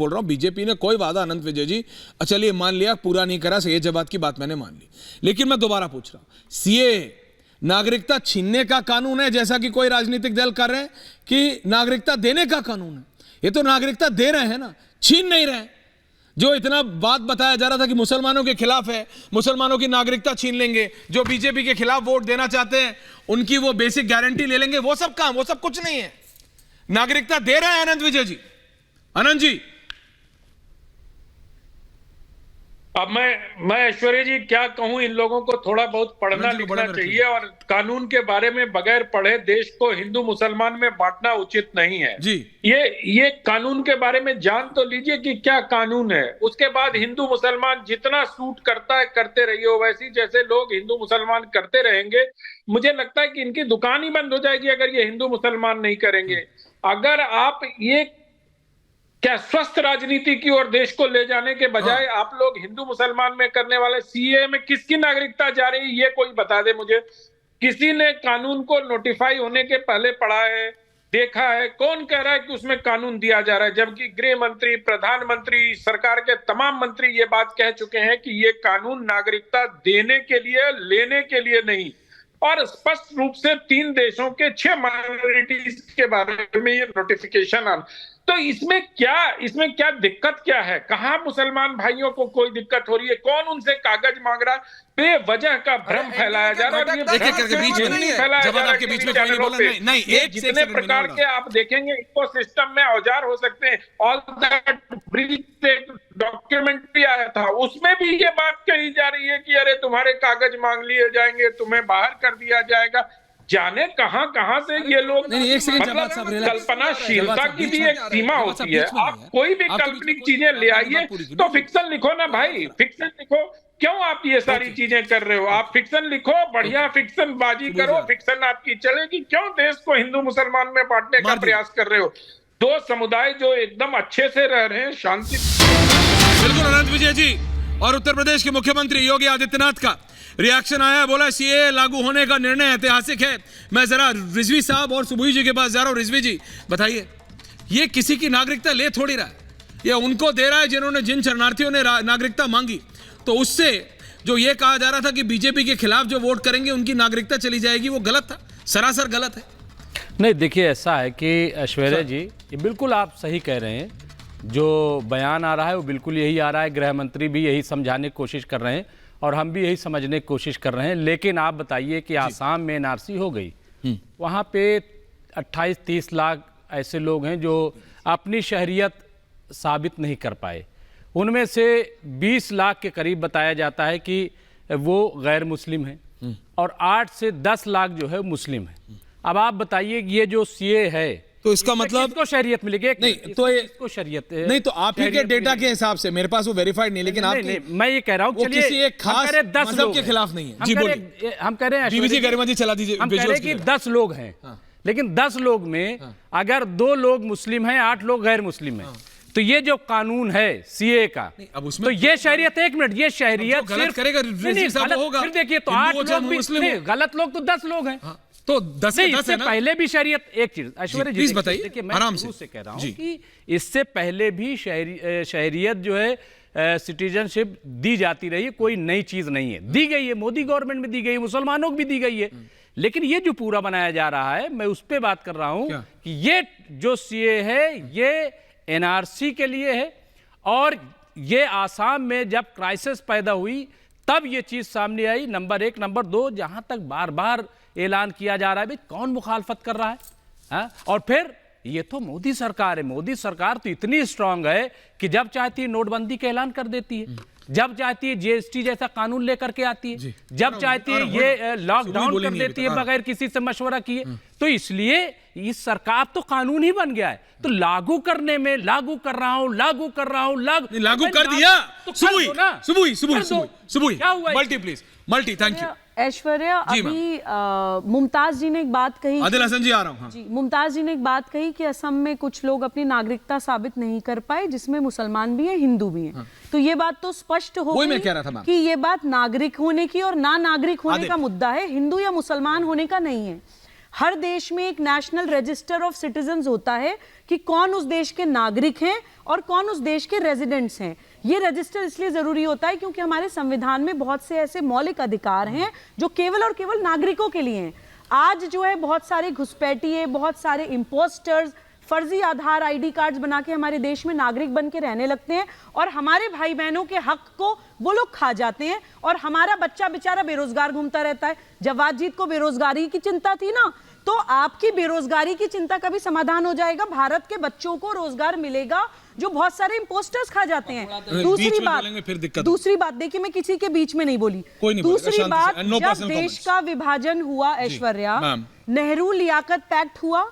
बोल रहा हूं, बीजेपी ने कोई वादा, अनंत विजय जी चलिए मान लिया, पूरा नहीं करा, सही जवाब की बात मैंने मान ली, लेकिन मैं दोबारा पूछ रहा हूं, सीए नागरिकता छीनने का कानून है जैसा कि कोई राजनीतिक दल कर रहे हैं कि नागरिकता देने का कानून है? ये तो नागरिकता दे रहे हैं ना, छीन नहीं रहे हैं। जो इतना बात बताया जा रहा था कि मुसलमानों के खिलाफ है, मुसलमानों की नागरिकता छीन लेंगे, जो बीजेपी के खिलाफ वोट देना चाहते हैं उनकी वो बेसिक गारंटी ले लेंगे, वो सब काम, वो सब कुछ नहीं है। नागरिकता दे रहे हैं अनंत विजय जी। अनंत जी, अब मैं ऐश्वर्या जी क्या कहूं, इन लोगों को थोड़ा बहुत पढ़ना लिखना चाहिए, और कानून के बारे में बगैर पढ़े देश को हिंदू मुसलमान में बांटना उचित नहीं है जी। ये कानून के बारे में जान तो लीजिए कि क्या कानून है, उसके बाद हिंदू मुसलमान जितना सूट करता है करते रहिए, वैसे जैसे लोग हिंदू मुसलमान करते रहेंगे, मुझे लगता है कि इनकी दुकान ही बंद हो जाएगी अगर ये हिंदू मुसलमान नहीं करेंगे। अगर आप ये क्या स्वस्थ राजनीति की ओर देश को ले जाने के बजाय आप लोग हिंदू मुसलमान में करने वाले, सीए में किसकी नागरिकता जा रही है ये कोई बता दे मुझे। किसी ने कानून को नोटिफाई होने के पहले पढ़ा है, देखा है? कौन कह रहा है कि उसमें कानून दिया जा रहा है, जबकि गृह मंत्री, प्रधानमंत्री, सरकार के तमाम मंत्री ये बात कह चुके हैं कि ये कानून नागरिकता देने के लिए, लेने के लिए नहीं। और स्पष्ट रूप से 3 देशों के 6 माइनॉरिटीज के बारे में ये नोटिफिकेशन तो इसमें क्या दिक्कत क्या है? कहां मुसलमान भाइयों को कोई दिक्कत हो रही है? कौन उनसे कागज मांग रहा है? बेवजह का भ्रम फैलाया जा रहा है। जितने प्रकार के आप देखेंगे इकोसिस्टम में औजार हो सकते हैं, ऑल दैट ब्रीथ एक डॉक्यूमेंट्री आया था, उसमें भी ये बात कही जा रही है कि अरे तुम्हारे कागज मांग लिए जाएंगे, तुम्हें बाहर कर दिया जाएगा। जाने कहां से ये लोग, मतलब कल्पनाशीलता की भी एक सीमा होती है। आप कोई भी काल्पनिक चीजें ले आइए तो फिक्शन लिखो ना भाई, फिक्शन लिखो। क्यों आप ये सारी चीजें कर रहे हो? आप फिक्शन लिखो, बढ़िया फिक्शन बाजी करो, फिक्शन आपकी चलेगी। क्यों देश को हिंदू मुसलमान में बांटने का प्रयास कर रहे हो? 2 समुदाय जो एकदम अच्छे से रह रहे हैं, शांति। बिल्कुल अनंत विजय जी। और उत्तर प्रदेश के मुख्यमंत्री योगी आदित्यनाथ का रिएक्शन आया, बोला सीए लागू होने का निर्णय ऐतिहासिक है। मैं जरा रिजवी साहब और सुबुई जी के पास जा रहा हूं। रिजवी जी बताइए, ये किसी की नागरिकता ले थोड़ी रहा है, ये उनको दे रहा है जिन्होंने, जिन शरणार्थियों ने नागरिकता मांगी। तो उससे जो ये कहा जा रहा था कि बीजेपी के खिलाफ जो वोट करेंगे उनकी नागरिकता चली जाएगी, वो गलत था, सरासर गलत है। नहीं, देखिए ऐसा है कि ऐश्वर्या जी, ये बिल्कुल आप सही कह रहे हैं। जो बयान आ रहा है वो बिल्कुल यही आ रहा है, गृह मंत्री भी यही समझाने की कोशिश कर रहे हैं और हम भी यही समझने की कोशिश कर रहे हैं। लेकिन आप बताइए कि आसाम में एनआरसी हो गई, वहाँ पे 28-30 लाख ऐसे लोग हैं जो अपनी शहरियत साबित नहीं कर पाए। उनमें से 20 लाख के करीब बताया जाता है कि वो गैर मुस्लिम हैं और 8 से 10 लाख जो है मुस्लिम हैं। अब आप बताइए ये जो सीए है तो इसका मतलब किसको शरीयत मिलेगी? नहीं तो इसको शरीयत नहीं, तो आप ही के डेटा के हिसाब से, मेरे पास वो वेरीफाइड नहीं, लेकिन नहीं, मैं ये कह रहा हूँ चलिए किसी एक खास मजहब के खिलाफ नहीं है। जी बोलिए। हम कह रहे हैं बीबीसी गरिमा जी चला दीजिए। हम कह रहे हैं कि 10 लोग हैं, लेकिन 10 लोग में अगर 2 लोग मुस्लिम हैं, 8 लोग गैर मुस्लिम हैं, तो ये जो कानून है सीए का, अब उसमें तो ये शहरियत, एक मिनट, ये शहरियत गलत करेगा होगा। फिर देखिए तो 8 लोग भी गलत, लोग तो 10 लोग हैं, तो 10 से 10 इससे पहले भी शरीयत। एक चीज ऐश्वर्या जी बताइए, देखिए मैं आराम से कह रहा हूं कि इससे पहले भी शहरियत जो है सिटीजनशिप दी जाती रही है, कोई नई चीज नहीं है, दी गई है, मोदी गवर्नमेंट में दी गई है, मुसलमानों को भी दी गई है। लेकिन ये जो पूरा बनाया जा रहा है, मैं उस पर बात कर रहा हूं कि ये जो सीए है ये एनआरसी के लिए है, और ये आसाम में जब क्राइसिस पैदा हुई तब ये चीज सामने आई, नंबर 1। नंबर 2, जहां तक बार बार ऐलान किया जा रहा है, भाई कौन मुखालफत कर रहा है? हा? और फिर ये तो मोदी सरकार है। मोदी सरकार तो इतनी स्ट्रांग है कि जब चाहती है नोटबंदी का ऐलान कर देती है, जब चाहती है जीएसटी जैसा कानून लेकर के आती है, जब चाहती है ये लॉकडाउन कर देती है बगैर किसी से मशवरा किए। तो इसलिए इस सरकार तो कानून ही बन गया है, तो लागू करने में लागू कर रहा हूं लागू कर दिया। सुबुई multi please, multi, thank you Aishwarya. अभी मुमताज जी ने एक बात कही, आदिल हसन जी आ रहा हूं। जी, मुमताज जी ने एक बात कही कि असम में कुछ लोग अपनी नागरिकता साबित नहीं कर पाए, जिसमें मुसलमान भी हैं, हिंदू भी हैं। तो ये बात तो स्पष्ट हो गई, मैं कह रहा था कि ये बात नागरिक होने की और ना नागरिक होने का मुद्दा है, हिंदू या मुसलमान होने का नहीं है। हर देश में एक नेशनल रजिस्टर ऑफ सिटीजन्स होता है कि कौन उस देश के नागरिक हैं और कौन उस देश के रेजिडेंट्स हैं। ये रजिस्टर इसलिए जरूरी होता है क्योंकि हमारे संविधान में बहुत से ऐसे मौलिक अधिकार हैं जो केवल और केवल नागरिकों के लिए हैं। आज जो है बहुत सारे घुसपैठिए, बहुत सारे इम्पोस्टर्स फर्जी आधार आईडी कार्ड्स बना के हमारे देश में नागरिक बन के रहने लगते हैं और हमारे भाई बहनों के हक को वो लोग खा जाते हैं और हमारा बच्चा बेचारा बेरोजगार घूमता रहता है। जवाद जीत को बेरोजगारी की चिंता थी ना, तो आपकी बेरोजगारी की चिंता का भी समाधान हो जाएगा। भारत के बच्चों को रोजगार मिलेगा जो बहुत सारे इम्पोस्टर्स खा जाते हैं। दूसरी बात देखिए, मैं किसी के बीच में नहीं बोली। दूसरी बात, जब देश का विभाजन हुआ ऐश्वर्या, नेहरू लियाकत पैक्ट हुआ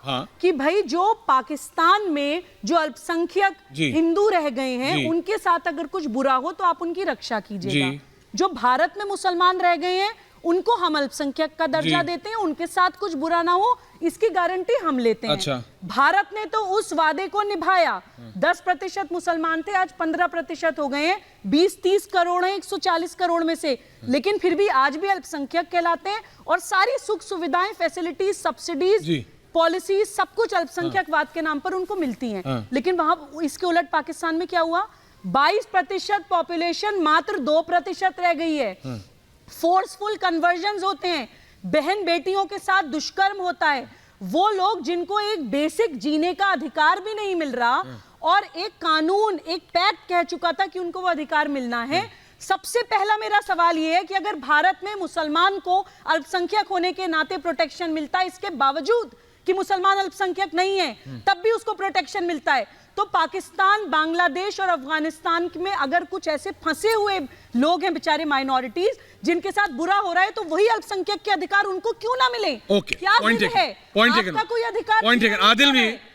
कि भाई जो पाकिस्तान में जो अल्पसंख्यक हिंदू रह गए हैं उनके साथ अगर कुछ बुरा हो तो आप उनकी रक्षा कीजिएगा। जो भारत में मुसलमान रह गए हैं उनको हम अल्पसंख्यक का दर्जा देते हैं, उनके साथ कुछ बुरा ना हो इसकी गारंटी हम लेते हैं। अच्छा। भारत ने तो उस वादे को निभाया। 10% मुसलमान थे, आज 15% हो गए हैं। 20-30 करोड़ हैं 140 करोड़ में से, लेकिन फिर भी आज भी अल्पसंख्यक कहलाते हैं और सारी सुख सुविधाएं, फैसिलिटीज, सब्सिडीज, पॉलिसी सब कुछ अल्पसंख्यकवाद के नाम पर उनको मिलती हैं। लेकिन वहां इसके उलट पाकिस्तान में क्या हुआ? 22% पॉपुलेशन मात्र 2% रह गई है। फोर्सफुल कन्वर्जन्स होते हैं, बहन बेटियों के साथ दुष्कर्म होता है। वो लोग जिनको एक बेसिक जीने का अधिकार भी नहीं मिल रहा और एक कानून, एक पैक्ट कह चुका था कि उनको वो अधिकार मिलना है। सबसे पहला मेरा सवाल ये है कि अगर भारत में मुसलमान को अल्पसंख्यक होने के नाते प्रोटेक्शन मिलता है, इसके बावजूद कि मुसलमान अल्पसंख्यक नहीं है तब भी उसको प्रोटेक्शन मिलता है, तो पाकिस्तान, बांग्लादेश और अफगानिस्तान में अगर कुछ ऐसे फंसे हुए लोग हैं बेचारे माइनॉरिटीज जिनके साथ बुरा हो रहा है, तो वही अल्पसंख्यक के अधिकार उनको क्यों ना मिले? क्या है? आपका कोई अधिकार?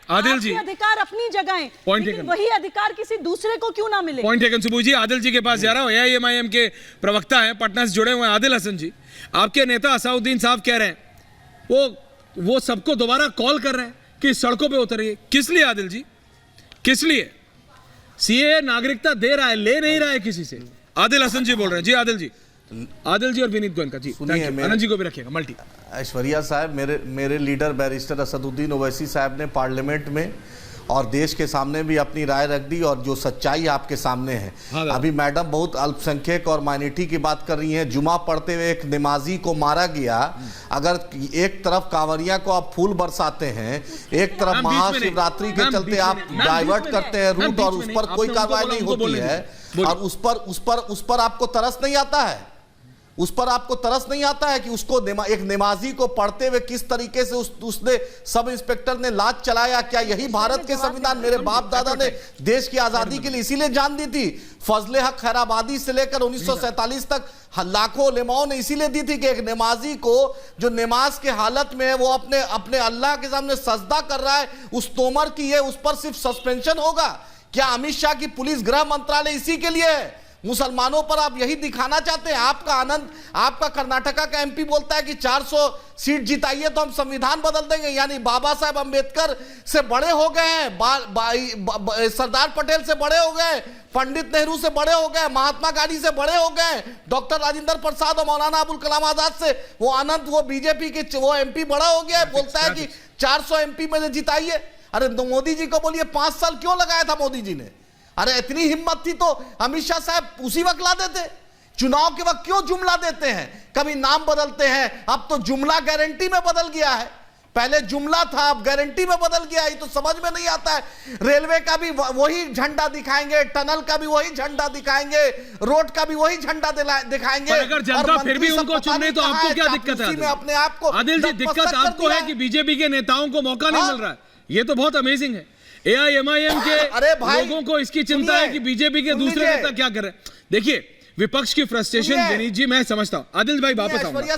आदिल जी, अधिकार अपनी जगह है, लेकिन वही अधिकार किसी दूसरे को क्यों ना मिले? Point taken. सुबू जी, आदिल जी के पास जा रहा हूं। AIMIM के प्रवक्ता हैं, पटना से जुड़े हुए हैं आदिल हसन जी। आपके नेता असाउद्दीन साहब कह रहे हैं वो सबको दोबारा कॉल कर रहे हैं कि सड़कों पे उतरिए। किस लिए आदिल जी, किस लिए? सीए नागरिकता दे रहा है, ले नहीं रहा है किसी से। आदिल हसन जी बोल रहे हैं। जी आदिल जी और विनीत गोयनका जी, आनंद जी को भी रखिएगा। मल्टी ऐश्वर्या साहब, मेरे लीडर बैरिस्टर असदुद्दीन ओवैसी साहब ने पार्लियामेंट में और देश के सामने भी अपनी राय रख दी और जो सच्चाई आपके सामने है। अभी मैडम बहुत अल्पसंख्यक और माइनॉरिटी की बात कर रही हैं। जुमा पढ़ते हुए एक नमाजी को मारा गया। अगर एक तरफ कांवरिया को आप फूल बरसाते हैं, एक तरफ महाशिवरात्रि के चलते आप डाइवर्ट करते हैं रूट और उस पर कोई कार्रवाई नहीं होती है और उस पर आपको तरस नहीं आता है। उस पर आपको तरस नहीं आता है कि उसको एक नमाजी को पढ़ते हुए किस तरीके से उसने सब इंस्पेक्टर ने लात चलाया। क्या यही भारत के संविधान? मेरे बाप दादा ने देश की आजादी के लिए इसीलिए जान दी थी। फजले हक खैराबादी से लेकर 1947 तक लाखों उलेमाओं ने इसीलिए दी थी कि एक नमाजी को जो नमाज के हालत में है वो अपने अल्लाह के सामने सजदा कर रहा है, उस तोमर की है, उस पर सिर्फ सस्पेंशन होगा। क्या अमित शाह की पुलिस गृह मंत्रालय इसी के लिए है? मुसलमानों पर आप यही दिखाना चाहते हैं? आपका कर्नाटका का MP बोलता है कि 400 सीट जिताइए तो हम संविधान बदल देंगे। यानी बाबा साहेब अंबेडकर से बड़े हो गए हैं, सरदार पटेल से बड़े हो गए, पंडित नेहरू से बड़े हो गए, महात्मा गांधी से बड़े हो गए, डॉक्टर राजेंद्र प्रसाद और मौलाना अबुल कलाम आजाद से वो बीजेपी के वो MP बड़ा हो गया है। बोलता है कि 400 MP में जिताइए। अरे मोदी जी को बोलिए 5 साल क्यों लगाया था मोदी जी ने? अरे इतनी हिम्मत थी तो अमित शाह साहब उसी वक्त ला देते। चुनाव के वक्त क्यों जुमला देते हैं? कभी नाम बदलते हैं, अब तो जुमला गारंटी में बदल गया है। पहले जुमला था, अब गारंटी में बदल गया। ये तो समझ में नहीं आता है। रेलवे का भी वही झंडा दिखाएंगे, टनल का भी वही झंडा दिखाएंगे, रोड का भी वही झंडा दिखाएंगे। अगर जनता फिर भी उनको चुने तो आपको क्या दिक्कत है? अपने आप को आदिल जी, दिक्कत आपको है कि बीजेपी के नेताओं को मौका नहीं मिल रहा है। ये तो बहुत अमेजिंग है। AIMIM के लोगों को इसकी चिंता है कि बीजेपी के दूसरे नेता क्या कर रहे हैं। देखिए, विपक्ष की फ्रस्ट्रेशन, विनीत जी मैं समझता हूं। आदिल भाई वापस आऊंगा।